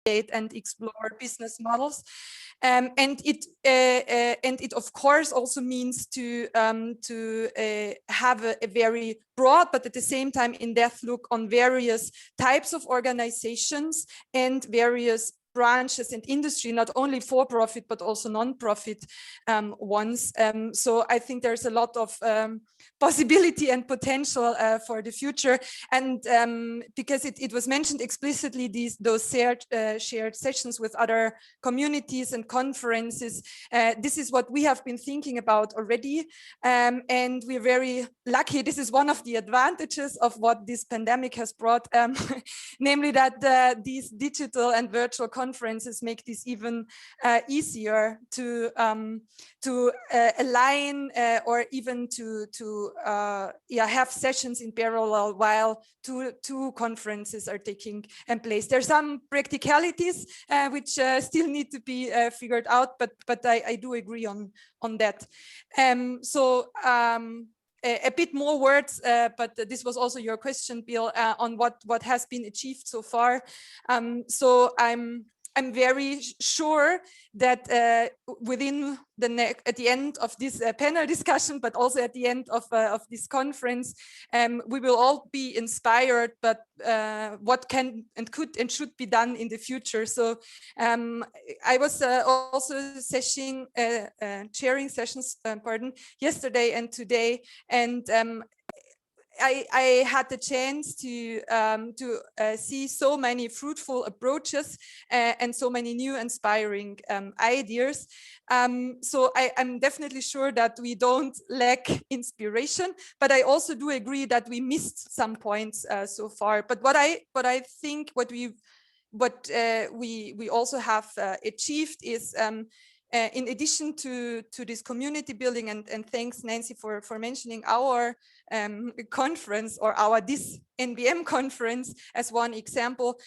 and explore business models. And it of course also means to have a very broad, but at the same time in-depth look on various types of organizations and various branches and industry, not only for-profit but also non-profit ones. So I think there's a lot of possibility and potential for the future. And because it was mentioned explicitly, those shared sessions with other communities and conferences, this is what we have been thinking about already. And we're very lucky. This is one of the advantages of what this pandemic has brought, namely that these digital and virtual conferences make this even easier to align or even to have sessions in parallel while two conferences are taking place. There's some practicalities which still need to be figured out, but I do agree on that. A bit more words, but this was also your question, Bill, on what has been achieved so far. So I'm very sure that within at the end of this panel discussion, but also at the end of this conference, we will all be inspired. But what can and could and should be done in the future. So I was also chairing sessions, yesterday and today, and I had the chance to see so many fruitful approaches and so many new inspiring ideas. So I'm definitely sure that we don't lack inspiration, but I also do agree that we missed some points so far. But what I think we also have achieved is in addition to this community building, and thanks Nancy for mentioning our conference or this NBM conference as one example,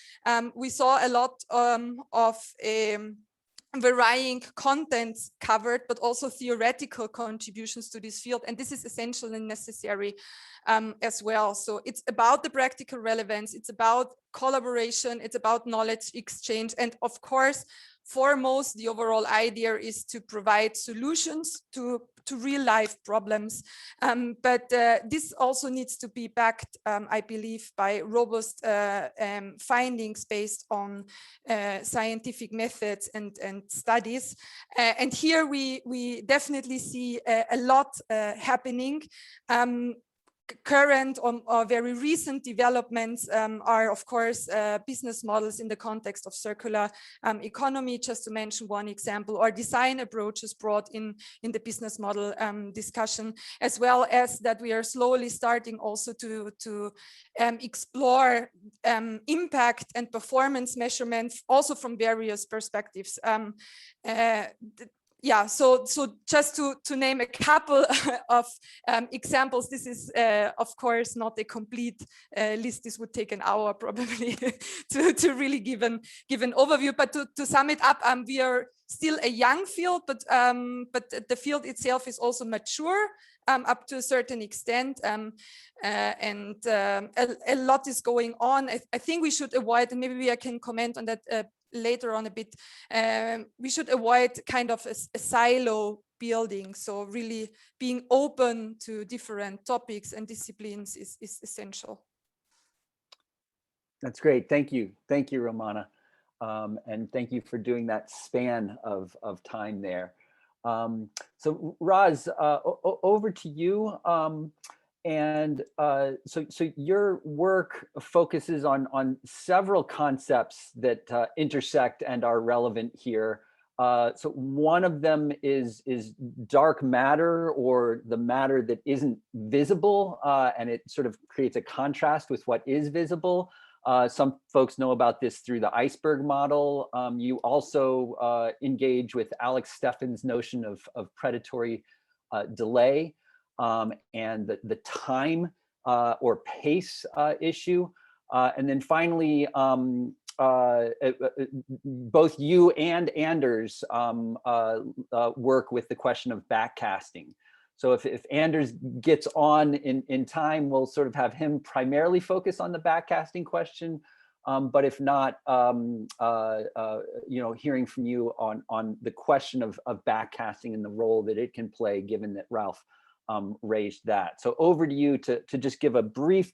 we saw a lot of varying contents covered, but also theoretical contributions to this field. And this is essential and necessary as well. So it's about the practical relevance, it's about collaboration, it's about knowledge exchange. And of course, foremost, the overall idea is to provide solutions to real life problems. But this also needs to be backed, I believe, by robust findings based on scientific methods and studies. And here we definitely see a lot happening. Current or very recent developments are, of course, business models in the context of circular economy, just to mention one example, or design approaches brought in the business model discussion, as well as that we are slowly starting also to explore impact and performance measurements also from various perspectives. Yeah, so just to name a couple of examples, this is of course not a complete list. This would take an hour probably to really give an overview. But to sum it up, we are still a young field, but the field itself is also mature up to a certain extent, and a lot is going on. I think we should avoid, and maybe I can comment on that later on a bit, we should avoid kind of a silo building. So really being open to different topics and disciplines is essential. That's great. Thank you. Thank you, Romana. And thank you for doing that span of time there. So Roz, over to you. So your work focuses on several concepts that intersect and are relevant here. So one of them is dark matter, or the matter that isn't visible, and it sort of creates a contrast with what is visible. Some folks know about this through the iceberg model. You also engage with Alex Steffen's notion of predatory delay. And the time or pace issue. And then finally, both you and Anders work with the question of backcasting. So if Anders gets on in time, we'll sort of have him primarily focus on the backcasting question. But if not, hearing from you on the question of backcasting and the role that it can play, given that Ralph raised that. So over to you to just give a brief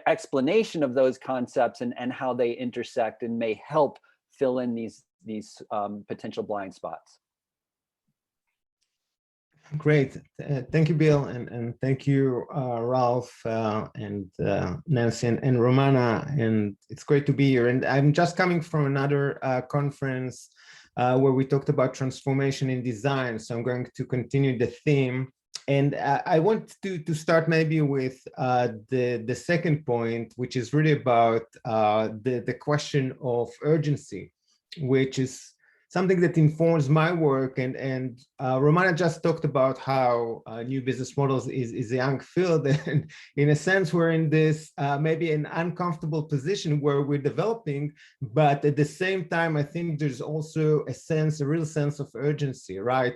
explanation of those concepts and how they intersect and may help fill in these potential blind spots. Great. Thank you, Bill, and thank you, Ralph, and Nancy and Romana. And it's great to be here. And I'm just coming from another conference where we talked about transformation in design. So I'm going to continue the theme. And I want to start maybe with the second point, which is really about the question of urgency, which is something that informs my work. And Romana just talked about how new business models is a young field. And in a sense, we're in this maybe an uncomfortable position where we're developing, but at the same time, I think there's also a real sense of urgency, right?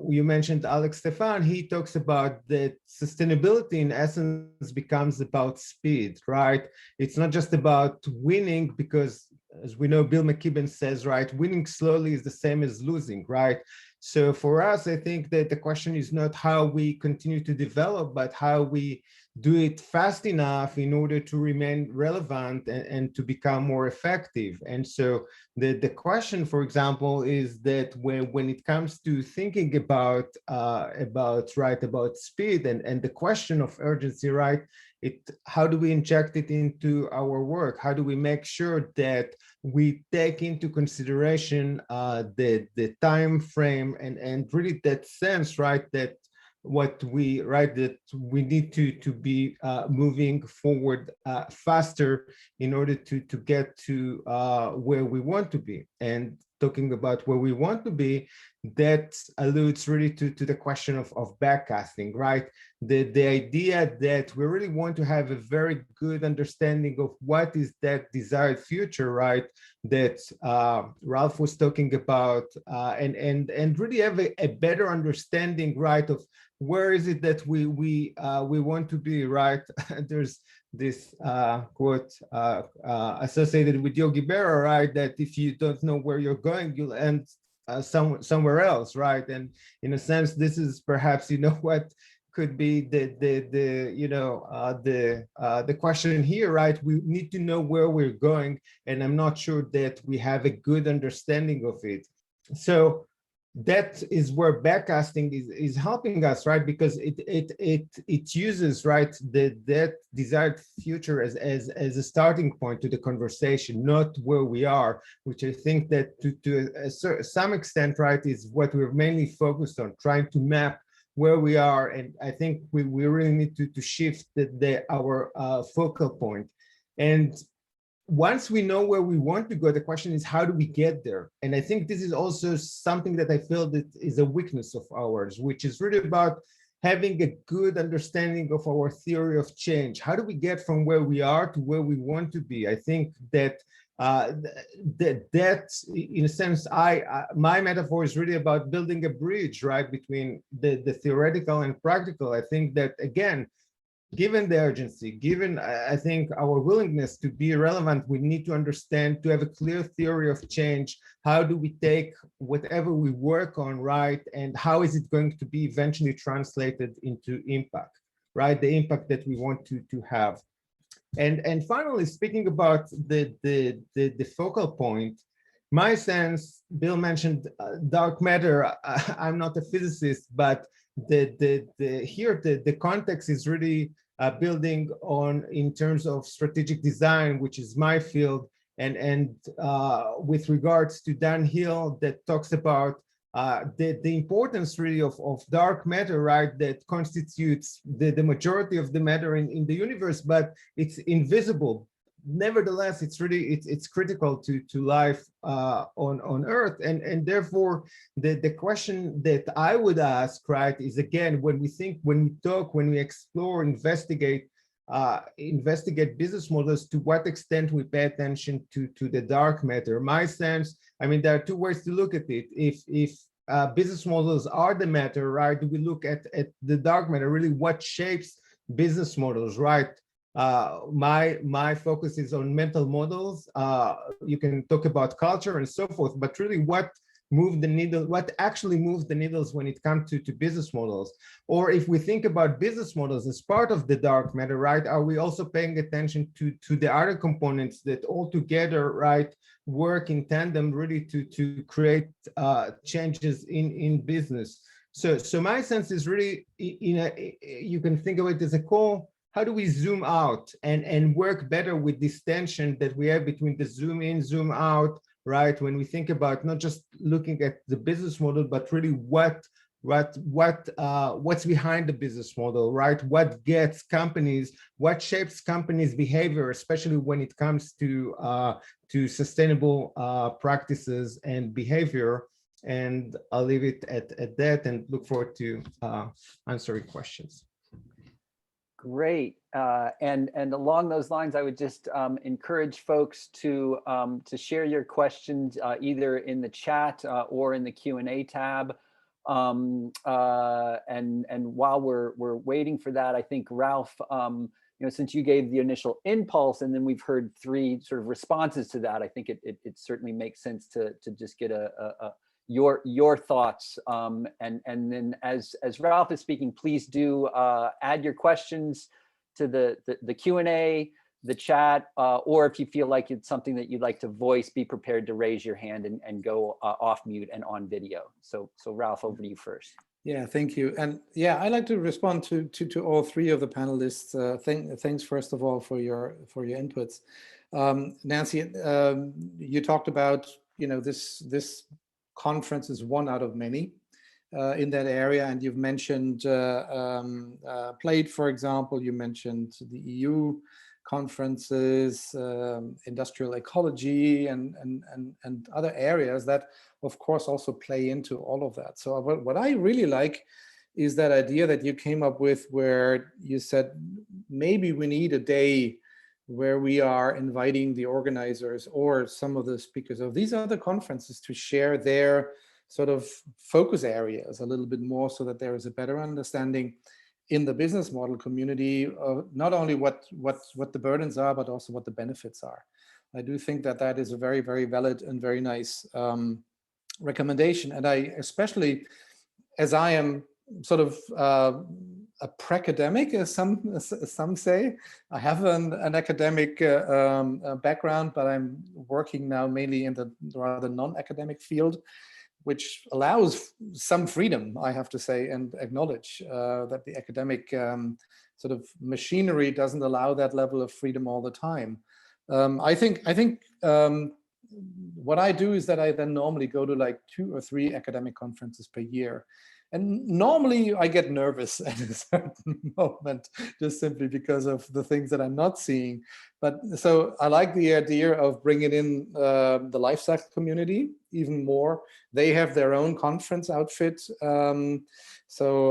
You mentioned Alex Stefan. He talks about that sustainability in essence becomes about speed, right? It's not just about winning, because as we know, Bill McKibben says, right, winning slowly is the same as losing, right? So for us, I think that the question is not how we continue to develop, but how we do it fast enough in order to remain relevant and to become more effective. And so the question, for example, is that when it comes to thinking about speed and the question of urgency, right? How do we inject it into our work? How do we make sure that we take into consideration the time frame and really that sense, right? That that we need to be moving forward faster in order to get to where we want to be. And talking about where we want to be, that alludes really to the question of backcasting, right? The idea that we really want to have a very good understanding of what is that desired future, right? That Ralph was talking about, and really have a better understanding, right, of where is it that we want to be, right? There's this quote associated with Yogi Berra, right? That if you don't know where you're going, you'll end somewhere else, right? And in a sense, this is perhaps, what could be the question here, right? We need to know where we're going, and I'm not sure that we have a good understanding of it. So that is where backcasting is helping us, right? Because it uses, right, that desired future as a starting point to the conversation, not where we are, which I think that to some extent, right, is what we're mainly focused on, trying to map where we are. And I think we really need to shift our focal point. And once we know where we want to go, the question is, how do we get there? And I think this is also something that I feel that is a weakness of ours, which is really about having a good understanding of our theory of change. How do we get from where we are to where we want to be? I think that that in a sense, my metaphor is really about building a bridge, right, between the theoretical and practical. I think that, again, given the urgency, given, I think, our willingness to be relevant, we need to understand, to have a clear theory of change. How do we take whatever we work on, right, and how is it going to be eventually translated into impact, right? The impact that we want to have. And finally, speaking about the focal point, my sense, Bill mentioned dark matter. I'm not a physicist, but the context is really building on in terms of strategic design, which is my field, and with regards to Dan Hill, that talks about the importance really of dark matter, right, that constitutes the majority of the matter in the universe, but it's invisible. Nevertheless, it's critical to life on Earth, and therefore the question that I would ask, right, is, again, when we think, when we talk, when we explore, investigate business models, to what extent we pay attention to the dark matter. My sense, I mean, there are two ways to look at it. If business models are the matter, right, do we look at the dark matter, really what shapes business models, right? My focus is on mental models. You can talk about culture and so forth, but really what actually moves the needles when it comes to business models? Or if we think about business models as part of the dark matter, right, are we also paying attention to the other components that all together, right, work in tandem really to create changes in business? So my sense is really, you can think of it as a call. How do we zoom out and work better with this tension that we have between the zoom in, zoom out, right? When we think about not just looking at the business model, but really what's behind the business model, right? What gets companies, what shapes companies' behavior, especially when it comes to sustainable practices and behavior. And I'll leave it at that and look forward to answering questions. Great. And along those lines, I would just encourage folks to share your questions either in the chat or in the Q&A tab. And while we're waiting for that, I think Ralph, since you gave the initial impulse and then we've heard 3 sort of responses to that, I think it certainly makes sense to just get your thoughts, and then as Ralph is speaking, please do add your questions to the Q&A, the chat, or if you feel like it's something that you'd like to voice, be prepared to raise your hand and go off mute and on video. So Ralph, over to you first. Yeah, thank you. And yeah, I'd like to respond to all 3 of the panelists. Thanks first of all for your inputs. Nancy, you talked about this conference is one out of many in that area, and you've mentioned PLATE, for example. You mentioned the EU conferences, industrial ecology, and other areas that, of course, also play into all of that. So what I really like is that idea that you came up with, where you said maybe we need a day where we are inviting the organizers or some of the speakers of these other conferences to share their sort of focus areas a little bit more, so that there is a better understanding in the business model community of not only what the burdens are, but also what the benefits are. I do think that that is a very, very valid and very nice recommendation. And I, especially as I am sort of a pre-academic, as some say. I have an academic background, but I'm working now mainly in the rather non-academic field, which allows some freedom, I have to say, and acknowledge that the academic sort of machinery doesn't allow that level of freedom all the time. I think what I do is that I then normally go to like 2 or 3 academic conferences per year. And normally I get nervous at a certain moment, just simply because of the things that I'm not seeing. But so I like the idea of bringing in the life cycle community even more. They have their own conference outfit. So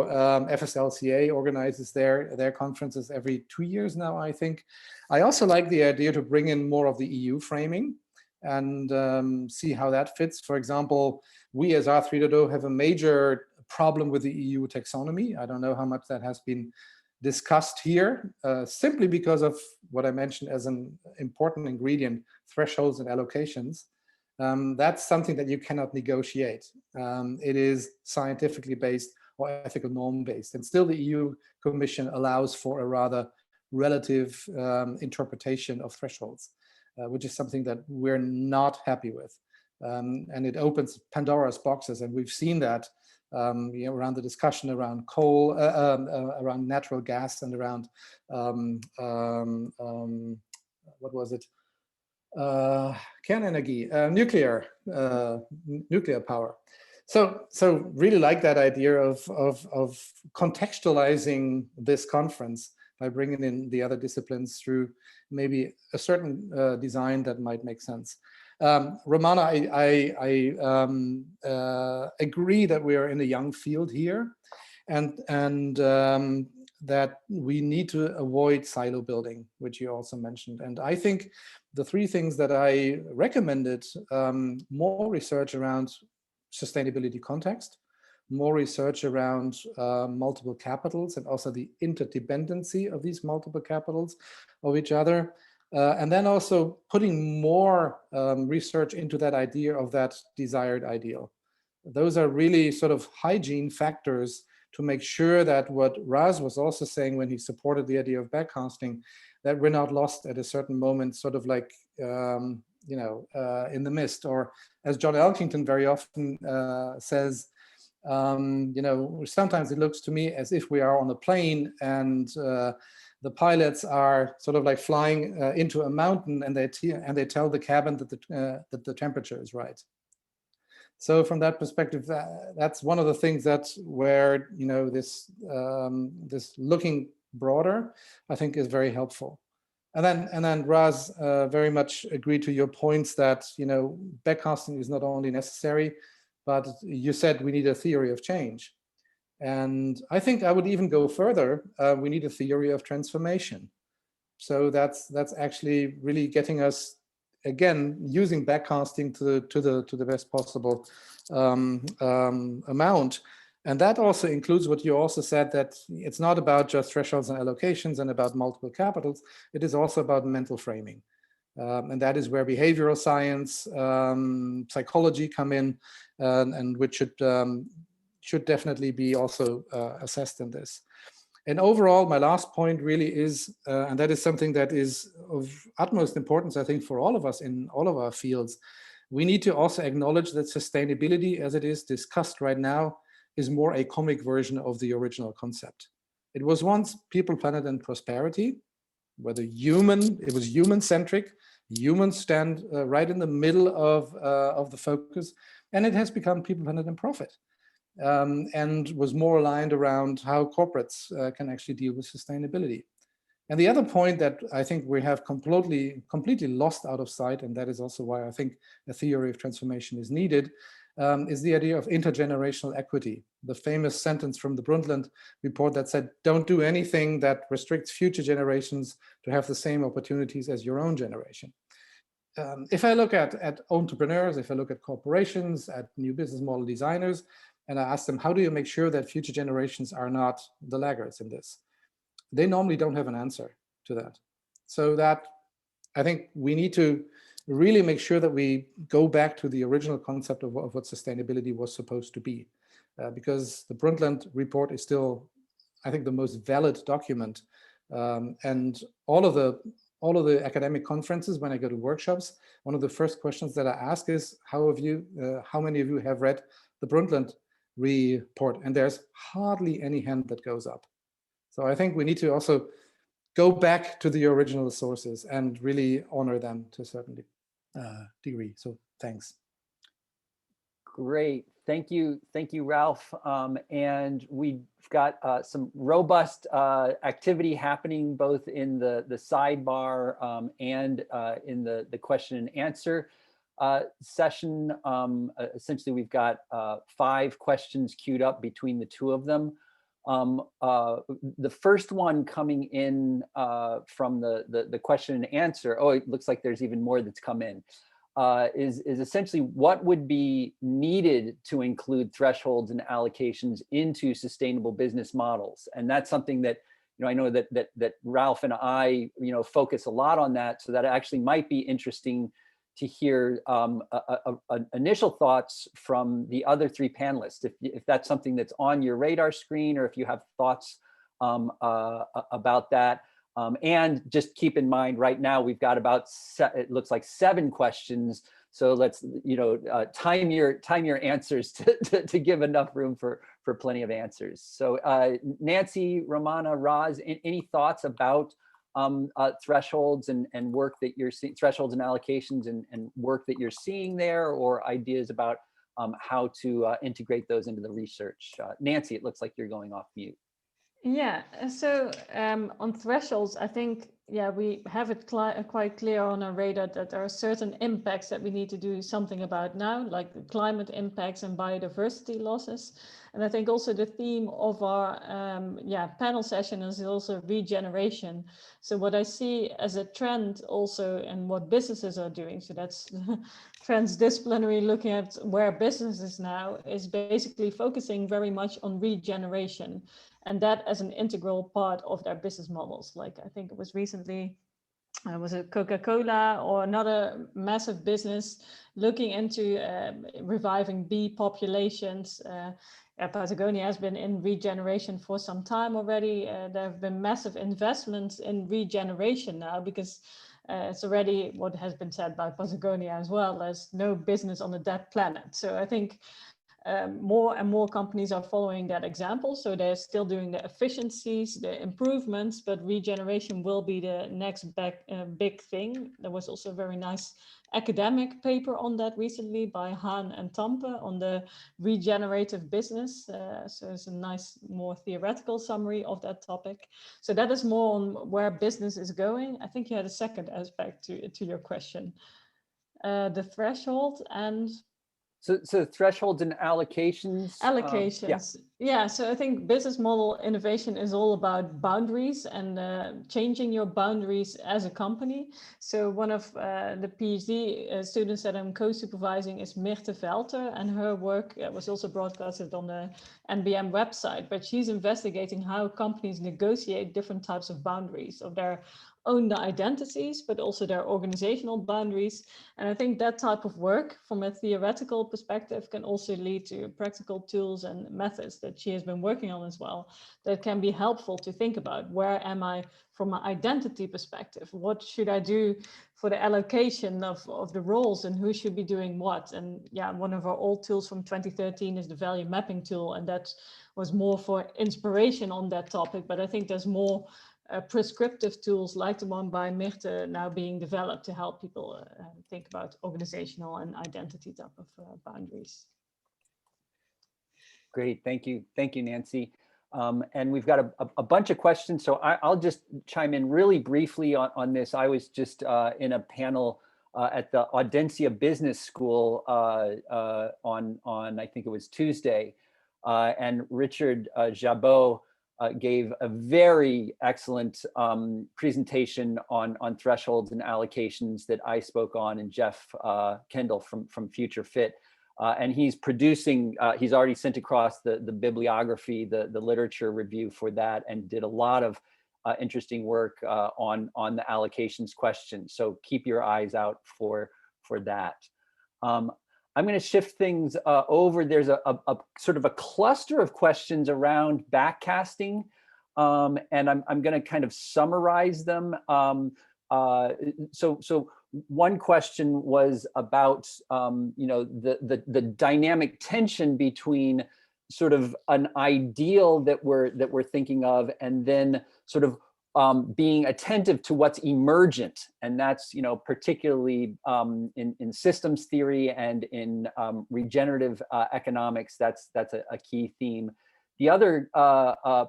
FSLCA organizes their conferences every 2 years now, I think. I also like the idea to bring in more of the EU framing and see how that fits. For example, we as R3.0 have a major problem with the EU taxonomy. I don't know how much that has been discussed here, simply because of what I mentioned as an important ingredient, thresholds and allocations. That's something that you cannot negotiate. It is scientifically based or ethical norm based. And still the EU Commission allows for a rather relative interpretation of thresholds, which is something that we're not happy with. And it opens Pandora's boxes. And we've seen that around the discussion around coal, around natural gas, and around what was it? Kernenergie, nuclear power. So really like that idea of contextualizing this conference by bringing in the other disciplines through maybe a certain design that might make sense. Romana, I agree that we are in a young field here, and that we need to avoid silo building, which you also mentioned. And I think the 3 things that I recommended, more research around sustainability context, more research around multiple capitals and also the interdependency of these multiple capitals of each other. And then also putting more research into that idea of that desired ideal. Those are really sort of hygiene factors to make sure that what Raz was also saying when he supported the idea of backcasting, that we're not lost at a certain moment, sort of like, in the mist, or as John Elkington very often says, sometimes it looks to me as if we are on a plane and the pilots are sort of like flying into a mountain, and they tell the cabin that the temperature is right. So from that perspective, that's one of the things where this looking broader, I think, is very helpful. And then Raz very much agreed to your points that backcasting is not only necessary, but you said we need a theory of change. And I think I would even go further. We need a theory of transformation. So that's actually really getting us, again, using backcasting to the best possible amount. And that also includes what you also said, that it's not about just thresholds and allocations and about multiple capitals. It is also about mental framing. And that is where behavioral science, psychology come in, and which should definitely be also assessed in this. And overall, my last point really is, and that is something that is of utmost importance, I think, for all of us in all of our fields, we need to also acknowledge that sustainability, as it is discussed right now, is more a comic version of the original concept. It was once people, planet, and prosperity, whether it was human-centric, humans stand right in the middle of the focus, and it has become people, planet, and profit. And was more aligned around how corporates can actually deal with sustainability. And the other point that I think we have completely lost out of sight, and that is also why I think a theory of transformation is needed, is the idea of intergenerational equity. The famous sentence from the Brundtland report that said, don't do anything that restricts future generations to have the same opportunities as your own generation. If I look at entrepreneurs, if I look at corporations, at new business model designers, and I ask them, how do you make sure that future generations are not the laggards in this? They normally don't have an answer to that. So that, I think we need to really make sure that we go back to the original concept of what sustainability was supposed to be. Because the Brundtland report is still, I think, the most valid document. And all of the academic conferences, when I go to workshops, one of the first questions that I ask is, how many of you have read the Brundtland report? And there's hardly any hand that goes up. So I think we need to also go back to the original sources and really honor them to a certain degree. So thanks. Great. Thank you, Ralph. And we've got some robust activity happening both in the sidebar and in the question and answer session. Essentially, we've got 5 questions queued up between the two of them. The first one coming in from the question and answer, oh, it looks like there's even more that's come in, is essentially what would be needed to include thresholds and allocations into sustainable business models. And that's something that, I know that Ralph and I, focus a lot on that, so that actually might be interesting to hear initial thoughts from the other 3 panelists, if that's something that's on your radar screen, or if you have thoughts about that. And just keep in mind, right now we've got about it looks like 7 questions. So let's time your answers to give enough room for plenty of answers. So Nancy, Romana, Raz, any thoughts about thresholds and work that you're seeing, thresholds and allocations and work that you're seeing there, or ideas about how to integrate those into the research? Nancy, it looks like you're going off mute. Yeah, so on thresholds, I think yeah, we have it quite clear on our radar that there are certain impacts that we need to do something about now, like the climate impacts and biodiversity losses. And I think also the theme of our panel session is also regeneration. So what I see as a trend also in what businesses are doing, so that's transdisciplinary, looking at where business is now, is basically focusing very much on regeneration, and that as an integral part of their business models. Like I think it was recently, was it Coca-Cola or another massive business looking into reviving bee populations. Patagonia has been in regeneration for some time already. There have been massive investments in regeneration now, because it's already what has been said by Patagonia as well, there's no business on a dead planet. So I think more and more companies are following that example. So they're still doing the efficiencies, the improvements, but regeneration will be the next big thing. There was also a very nice academic paper on that recently by Haan and Tampe on the regenerative business. So it's a nice, more theoretical summary of that topic. So that is more on where business is going. I think you had a second aspect to your question. The threshold and... So thresholds and allocations. Allocations. Yeah. So I think business model innovation is all about boundaries and changing your boundaries as a company. So one of the PhD students that I'm co-supervising is Mirte Velter, and her work was also broadcasted on the NBM website, but she's investigating how companies negotiate different types of boundaries of their own identities, but also their organizational boundaries. And I think that type of work from a theoretical perspective can also lead to practical tools and methods that she has been working on as well, that can be helpful to think about. Where am I from an identity perspective? What should I do for the allocation of the roles, and who should be doing what? And yeah, one of our old tools from 2013 is the value mapping tool, and that was more for inspiration on that topic. But I think there's more prescriptive tools like the one by Mirte now being developed to help people think about organizational and identity type of boundaries. Great, thank you, Nancy. And we've got a bunch of questions, so I'll just chime in really briefly on this. I was just in a panel at the Audencia Business School on I think it was Tuesday, and Richard Jabot gave a very excellent presentation on thresholds and allocations that I spoke on, and Jeff Kendall from Future Fit. And he's producing, he's already sent across the bibliography, the literature review for that, and did a lot of interesting work on the allocations question. So keep your eyes out for that. I'm going to shift things over. There's a sort of a cluster of questions around backcasting, and I'm going to kind of summarize them. So one question was about the dynamic tension between sort of an ideal that we're thinking of, and then sort of being attentive to what's emergent, and that's particularly in systems theory and in regenerative economics. That's a key theme. The other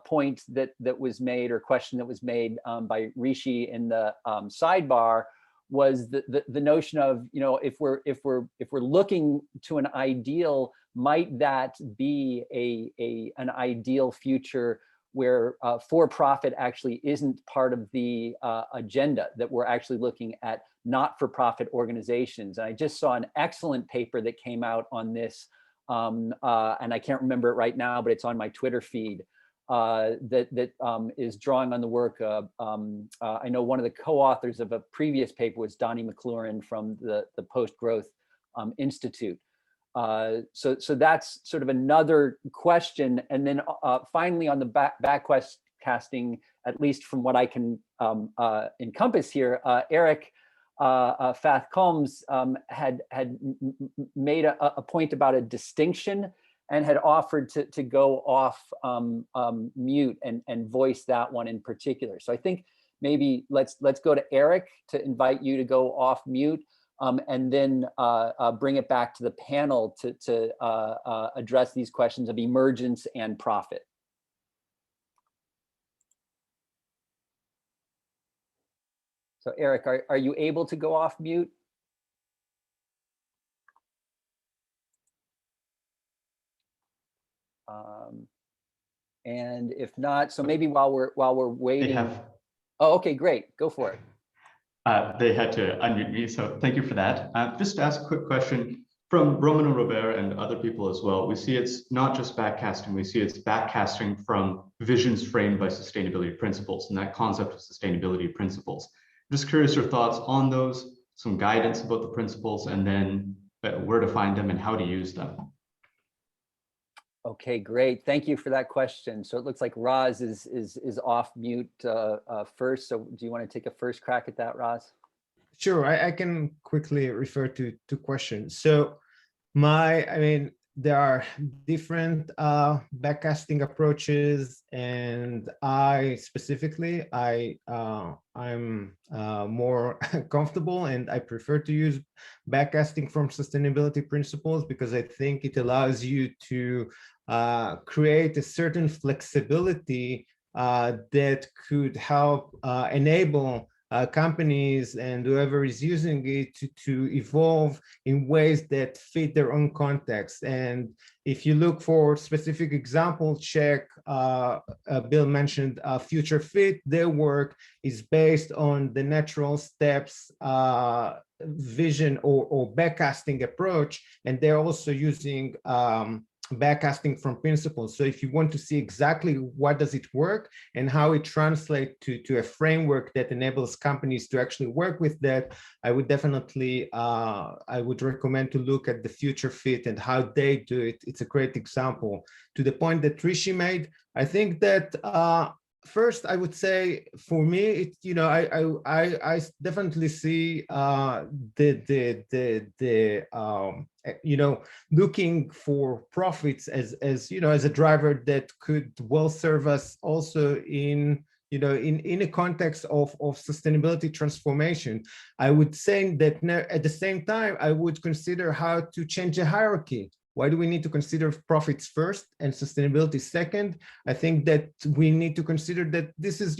point that was made, or question that was made by Rishi in the sidebar, was the notion of if we're looking to an ideal, might that be an ideal future where for-profit actually isn't part of the agenda, that we're actually looking at not-for-profit organizations. And I just saw an excellent paper that came out on this, and I can't remember it right now, but it's on my Twitter feed, that is drawing on the work of, I know one of the co-authors of a previous paper was Donnie McLaurin from the Post-Growth Institute. So that's sort of another question. And then finally, on the backcasting, at least from what I can encompass here, Eric Fath Combs had made a point about a distinction, and had offered to go off mute and voice that one in particular. So I think maybe let's go to Eric to invite you to go off mute. And then bring it back to the panel to address these questions of emergence and profit. So Eric, are you able to go off mute? And if not, so maybe while we're waiting. Oh, okay, great. Go for it. They had to unmute me, so thank you for that. Just to ask a quick question from Roman and Robert and other people as well. We see it's not just backcasting, we see it's backcasting from visions framed by sustainability principles and that concept of sustainability principles. Just curious your thoughts on those, some guidance about the principles, and then where to find them and how to use them. Okay, great. Thank you for that question. So it looks like Roz is off mute first. So do you want to take a first crack at that, Roz? Sure, I can quickly refer to questions. So there are different backcasting approaches, and I'm more comfortable and I prefer to use backcasting from sustainability principles because I think it allows you to create a certain flexibility that could help enable companies and whoever is using it to evolve in ways that fit their own context. And if you look for specific examples, check, Bill mentioned Future Fit. Their work is based on the natural steps vision or backcasting approach, and they're also using backcasting from principles. So if you want to see exactly what does it work and how it translates to a framework that enables companies to actually work with that, I would definitely, I would recommend to look at the Future Fit and how they do it. It's a great example. To the point that Rishi made, I think that first, I would say for me, I definitely see looking for profits as a driver that could well serve us also in a context of sustainability transformation. I would say that at the same time, I would consider how to change the hierarchy. Why do we need to consider profits first and sustainability second? I think that we need to consider that this is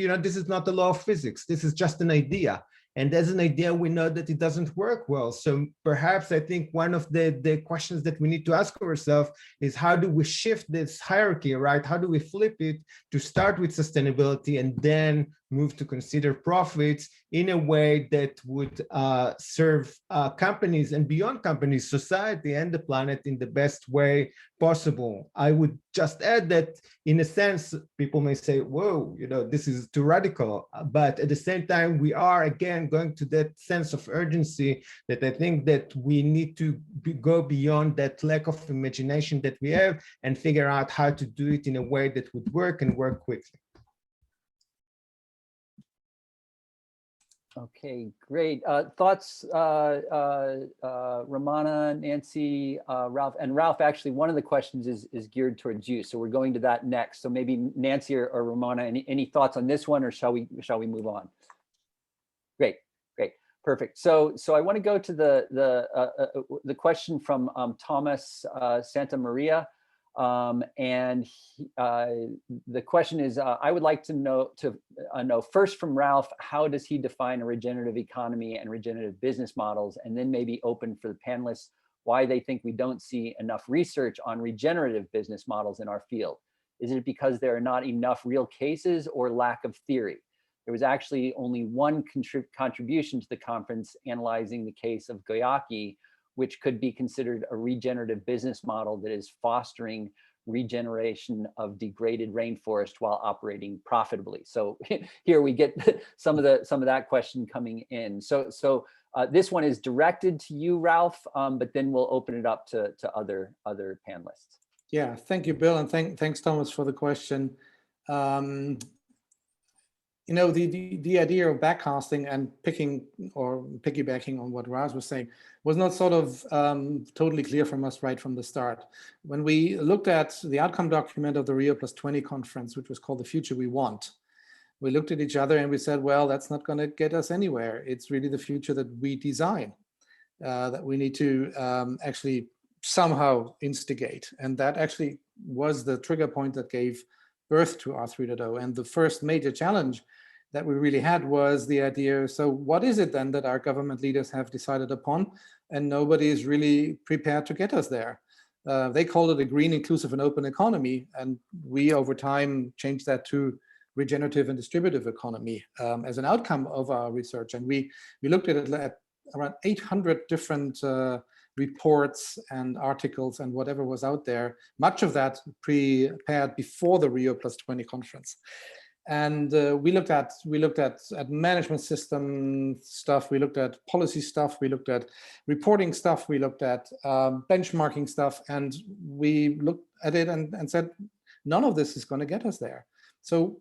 not the law of physics. This is just an idea. And as an idea, we know that it doesn't work well. So perhaps I think one of the questions that we need to ask ourselves is how do we shift this hierarchy, right? How do we flip it to start with sustainability and then move to consider profits in a way that would serve companies and beyond companies, society and the planet in the best way possible. I would just add that in a sense, people may say, whoa, this is too radical. But at the same time, we are again going to that sense of urgency that I think that we need to go beyond that lack of imagination that we have and figure out how to do it in a way that would work and work quickly. Okay, great. Thoughts, Romana, Nancy, Ralph, and Ralph, actually, one of the questions is geared towards you. So we're going to that next. So maybe Nancy or Romana, any thoughts on this one, or shall we move on? Great, perfect. So I want to go to the question from Thomas Santa Maria. And the question is, I would like to know first from Ralph, how does he define a regenerative economy and regenerative business models, and then maybe open for the panelists why they think we don't see enough research on regenerative business models in our field. Is it because there are not enough real cases or lack of theory? There was actually only one contribution to the conference analyzing the case of Goyaki, which could be considered a regenerative business model that is fostering regeneration of degraded rainforest while operating profitably. So here we get some of that question coming in. So this one is directed to you, Ralph, but then we'll open it up to other panelists. Yeah, thank you, Bill, and thanks, Thomas, for the question. The idea of backcasting and piggybacking on what Raz was saying was not sort of totally clear from us right from the start. When we looked at the outcome document of the Rio+20 conference, which was called The Future We Want, we looked at each other and we said, well, that's not going to get us anywhere. It's really the future that we design, that we need to actually somehow instigate. And that actually was the trigger point that gave birth to R3.0. And the first major challenge that we really had was the idea, so what is it then that our government leaders have decided upon, and nobody is really prepared to get us there. They called it a green, inclusive, and open economy, and we over time changed that to regenerative and distributive economy as an outcome of our research. And we looked at it at around 800 different reports and articles and whatever was out there, much of that prepared before the Rio+20 conference. And we looked at management system stuff, we looked at policy stuff, we looked at reporting stuff, we looked at benchmarking stuff, and we looked at it and said, none of this is going to get us there. So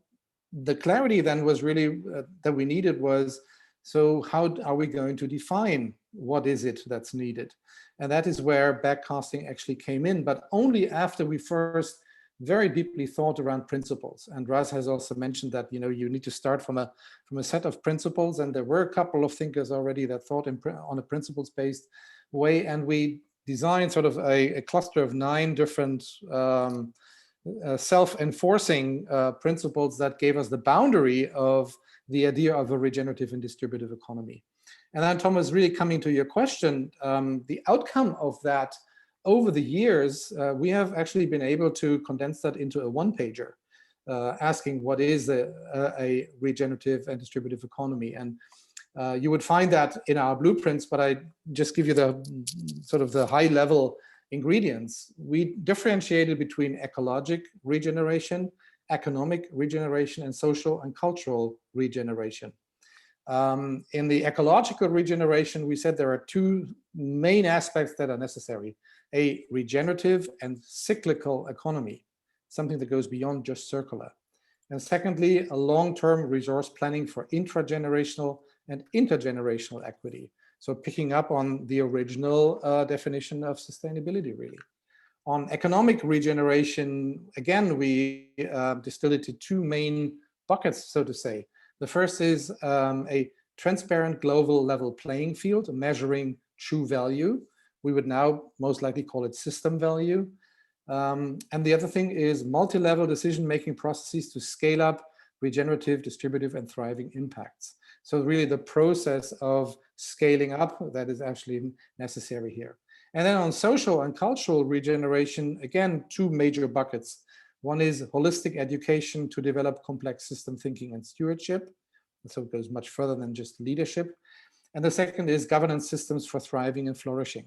the clarity then was really that we needed was, so how are we going to define what is it that's needed? And that is where backcasting actually came in, but only after we first very deeply thought around principles. And Raz has also mentioned that, you know, you need to start from a set of principles, and there were a couple of thinkers already that thought on a principles-based way, and we designed sort of a cluster of 9 different self-enforcing principles that gave us the boundary of the idea of a regenerative and distributive economy. And then, Thomas, really coming to your question, the outcome of that over the years, we have actually been able to condense that into a 1-pager, asking what is a regenerative and distributive economy. And you would find that in our blueprints, but I just give you the sort of the high-level ingredients. We differentiated between ecologic regeneration, economic regeneration, and social and cultural regeneration. In the ecological regeneration, we said there are 2 main aspects that are necessary: a regenerative and cyclical economy, something that goes beyond just circular. And secondly, a long-term resource planning for intragenerational and intergenerational equity. So picking up on the original definition of sustainability, really. On economic regeneration, again, we distilled it to 2 main buckets, so to say. The first is a transparent global level playing field, measuring true value. We would now most likely call it system value. And the other thing is multi-level decision-making processes to scale up regenerative, distributive, and thriving impacts. So really the process of scaling up that is actually necessary here. And then on social and cultural regeneration, again, 2 major buckets. One is holistic education to develop complex system thinking and stewardship. So it goes much further than just leadership. And the second is governance systems for thriving and flourishing.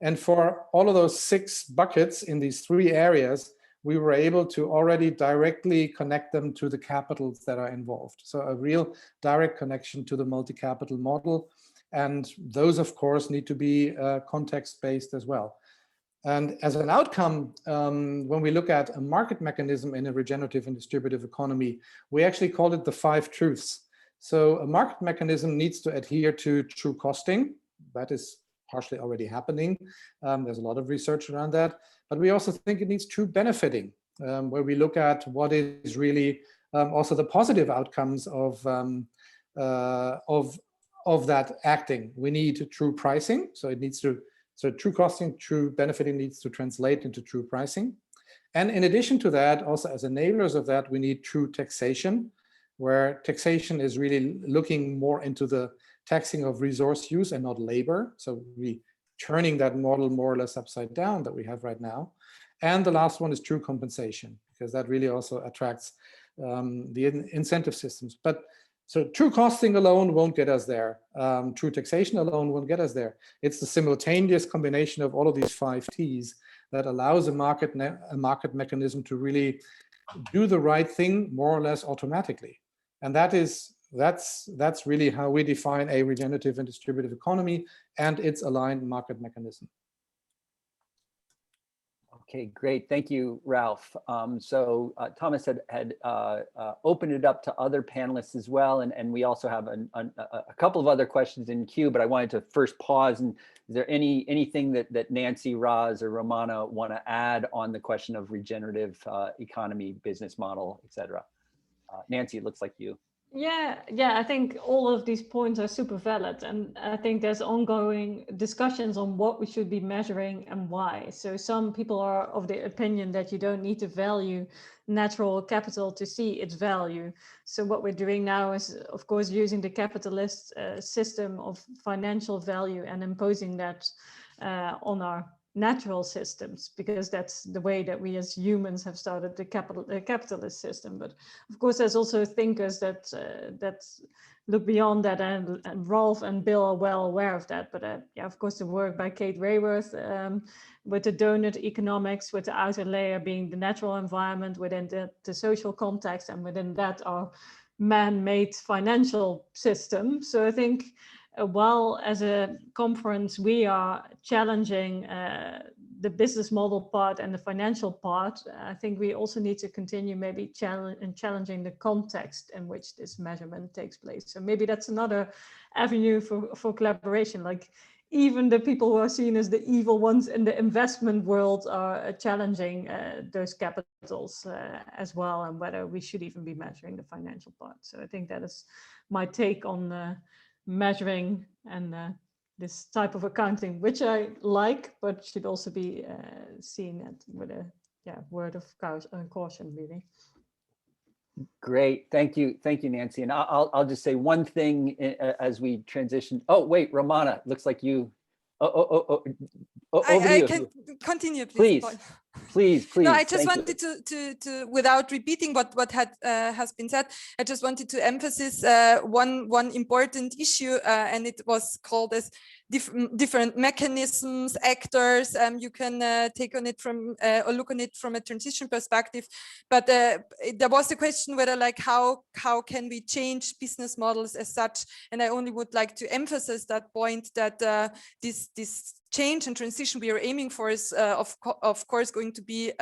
And for all of those 6 buckets in these 3 areas, we were able to already directly connect them to the capitals that are involved. So a real direct connection to the multi-capital model. And those, of course, need to be context-based as well. And as an outcome, when we look at a market mechanism in a regenerative and distributive economy, we actually call it the 5 truths. So a market mechanism needs to adhere to true costing. That is partially already happening. There's a lot of research around that. But we also think it needs true benefiting, where we look at what is really also the positive outcomes of that acting. We need true pricing. So it needs to, so true costing, true benefiting needs to translate into true pricing. And in addition to that, also as enablers of that, we need true taxation, where taxation is really looking more into the taxing of resource use and not labor. So we turning that model more or less upside down that we have right now. And the last one is true compensation, because that really also attracts the incentive systems. But so true costing alone won't get us there. True taxation alone won't get us there. It's the simultaneous combination of all of these 5 T's that allows a market mechanism to really do the right thing more or less automatically. And that's really how we define a regenerative and distributive economy and its aligned market mechanism. Okay, great. Thank you, Ralph. So Thomas had opened it up to other panelists as well, and we also have a couple of other questions in queue, but I wanted to first pause. And is there anything that Nancy, Raz, or Romana want to add on the question of regenerative economy, business model, et cetera? Nancy, it looks like you. Yeah, I think all of these points are super valid, and I think there's ongoing discussions on what we should be measuring and why. So some people are of the opinion that you don't need to value natural capital to see its value. So what we're doing now is, of course, using the capitalist system of financial value and imposing that on our natural systems, because that's the way that we as humans have started the capitalist system. But of course, there's also thinkers that look beyond that, and Rolf and Bill are well aware of that. But yeah, of course, the work by Kate Raworth with the donut economics, with the outer layer being the natural environment, within the social context, and within that our man-made financial system. So I think while as a conference we are challenging the business model part and the financial part, I think we also need to continue maybe challenging the context in which this measurement takes place. So maybe that's another avenue for collaboration. Like even the people who are seen as the evil ones in the investment world are challenging those capitals as well, and whether we should even be measuring the financial part. So I think that is my take on measuring and this type of accounting, which I like, but should also be seen with a word of caution, really. Great, thank you, Nancy. And I'll just say one thing as we transition. Oh wait, Romana, looks like you. Over to you. I can continue, please. Please. No, I just wanted to without repeating what has been said, I just wanted to emphasize one important issue, and it was called as different mechanisms, actors. You can take on it from or look on it from a transition perspective. But there was a question whether like how can we change business models as such, and I only would like to emphasize that point that this change and transition we are aiming for is of course going to be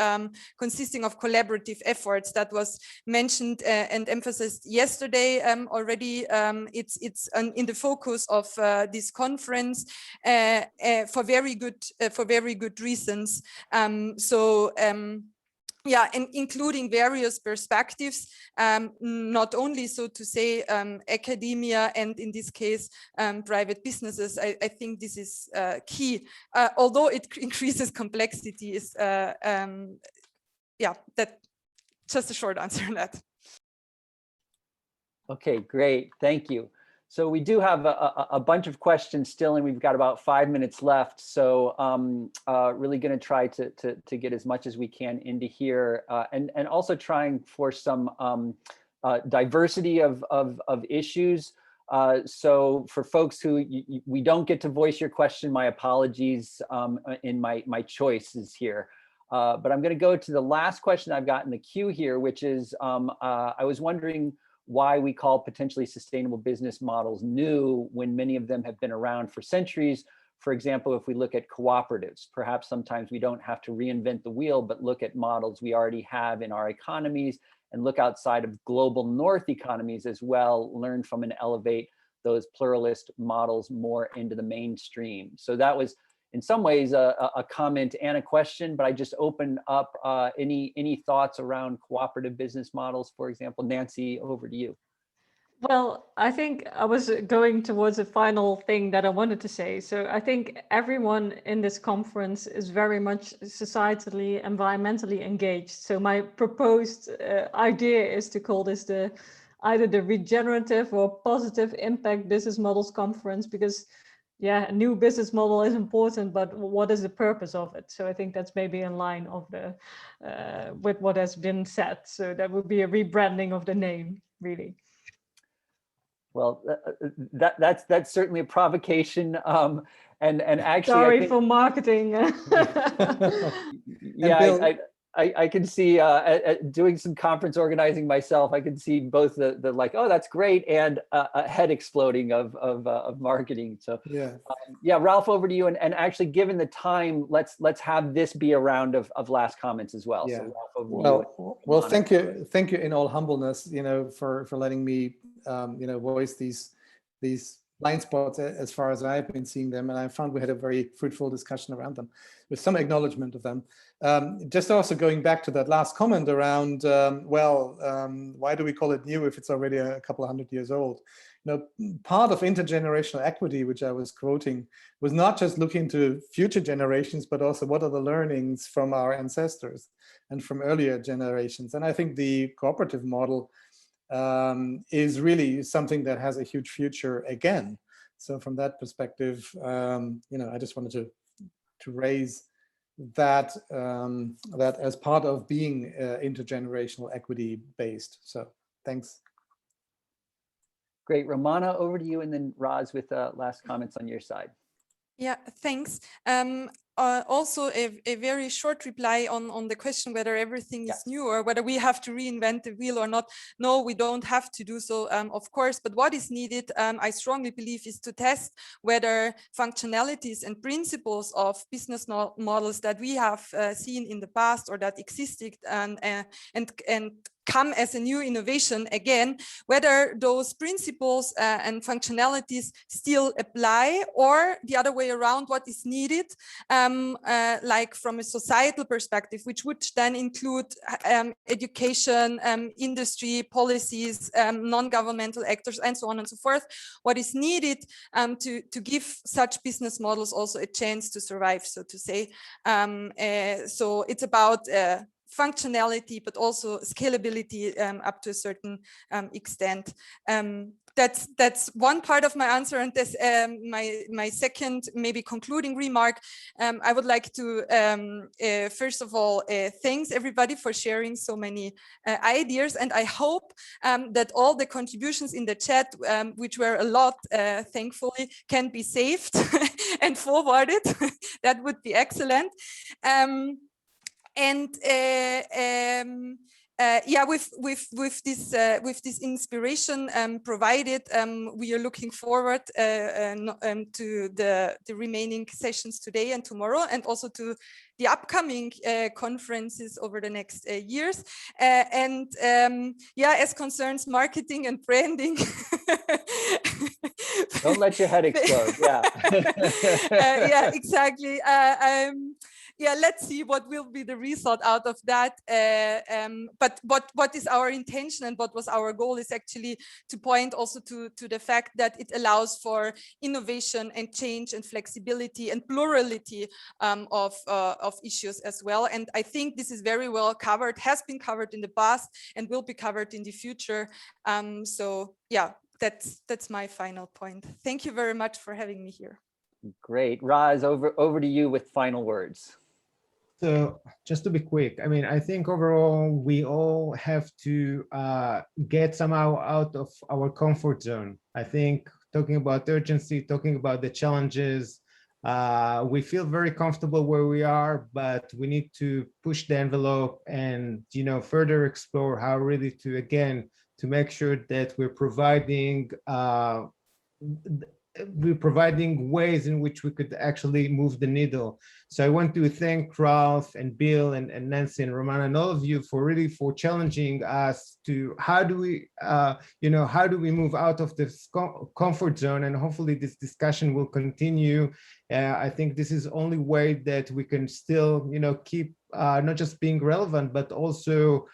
consisting of collaborative efforts. That was mentioned and emphasized yesterday already. It's in the focus of this conference for very good reasons. Yeah, and including various perspectives, not only, so to say, academia and in this case, private businesses. I think this is key, although it increases complexity. Is yeah, that just a short answer on that. Okay, great, thank you. So we do have a bunch of questions still, and we've got about 5 minutes left. So really going to try to get as much as we can into here, and also trying for some diversity of issues. So for folks who we don't get to voice your question, my apologies in my choices here. But I'm going to go to the last question I've got in the queue here, which is I was wondering why we call potentially sustainable business models new when many of them have been around for centuries. For example, if we look at cooperatives, perhaps sometimes we don't have to reinvent the wheel, but look at models we already have in our economies and look outside of global north economies as well, learn from and elevate those pluralist models more into the mainstream. So that was in some ways a comment and a question, but I just open up any thoughts around cooperative business models, for example. Nancy, over to you. Well, I think I was going towards a final thing that I wanted to say. So I think everyone in this conference is very much societally, environmentally engaged. So my proposed idea is to call this either the regenerative or positive impact business models conference, because yeah, a new business model is important, but what is the purpose of it? So I think that's maybe in line of with what has been said. So that would be a rebranding of the name, really. Well, that's certainly a provocation, and actually, sorry I think, for marketing. Yeah, I can see doing some conference organizing myself. I can see both the like, oh, that's great, and a head exploding of marketing. So yeah, yeah, Ralph, over to you. And actually, given the time, let's have this be a round of last comments as well. Yeah. So Ralph, over to you. Well, thank you in all humbleness, for letting me, voice these blind spots as far as I've been seeing them, and I found we had a very fruitful discussion around them with some acknowledgement of them. Just also going back to that last comment around, why do we call it new if it's already a couple of 100 years old? Part of intergenerational equity, which I was quoting, was not just looking to future generations, but also what are the learnings from our ancestors and from earlier generations. And I think the cooperative model is really something that has a huge future again. So from that perspective, I just wanted to raise that that as part of being intergenerational equity based. So thanks. Great, Romana, over to you, and then Roz with last comments on your side. Yeah, thanks. Also a very short reply on the question whether everything is new or whether we have to reinvent the wheel or not. No, we don't have to do so, of course, but what is needed, I strongly believe, is to test whether functionalities and principles of business models that we have seen in the past or that existed and come as a new innovation again, whether those principles and functionalities still apply, or the other way around, what is needed, like from a societal perspective, which would then include education, industry, policies, non-governmental actors, and so on and so forth. What is needed to give such business models also a chance to survive, so to say. So it's about functionality, but also scalability up to a certain extent. That's one part of my answer, and this my second maybe concluding remark. I would like to first of all thanks everybody for sharing so many ideas, and I hope that all the contributions in the chat, which were a lot, thankfully, can be saved and forwarded. That would be excellent. And yeah, with this inspiration provided, we are looking forward to the remaining sessions today and tomorrow, and also to the upcoming conferences over the next years. Yeah, as concerns marketing and branding. Don't let your head explode. Yeah. Yeah, exactly. Yeah, let's see what will be the result out of that. But what is our intention and what was our goal is actually to point also to the fact that it allows for innovation and change and flexibility and plurality of issues as well. And I think this is very well covered, has been covered in the past, and will be covered in the future. So yeah, that's my final point. Thank you very much for having me here. Great. Roz, over to you with final words. So just to be quick, I mean, I think overall we all have to get somehow out of our comfort zone. I think talking about urgency, talking about the challenges, we feel very comfortable where we are, but we need to push the envelope and, further explore how really to, again, to make sure that we're providing ways in which we could actually move the needle. So I want to thank Ralph and Bill and Nancy and Romana and all of you for challenging us to how do we move out of this comfort zone, and hopefully this discussion will continue. I think this is the only way that we can still keep not just being relevant, but also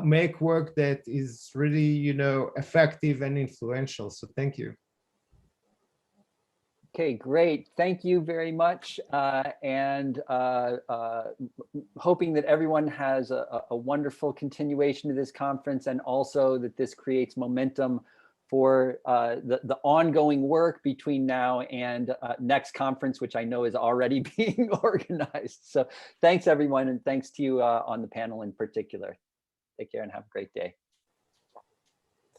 make work that is really effective and influential. So thank you. Okay, great. Thank you very much. And hoping that everyone has a wonderful continuation of this conference, and also that this creates momentum for the ongoing work between now and next conference, which I know is already being organized. So thanks everyone, and thanks to you on the panel in particular. Take care and have a great day.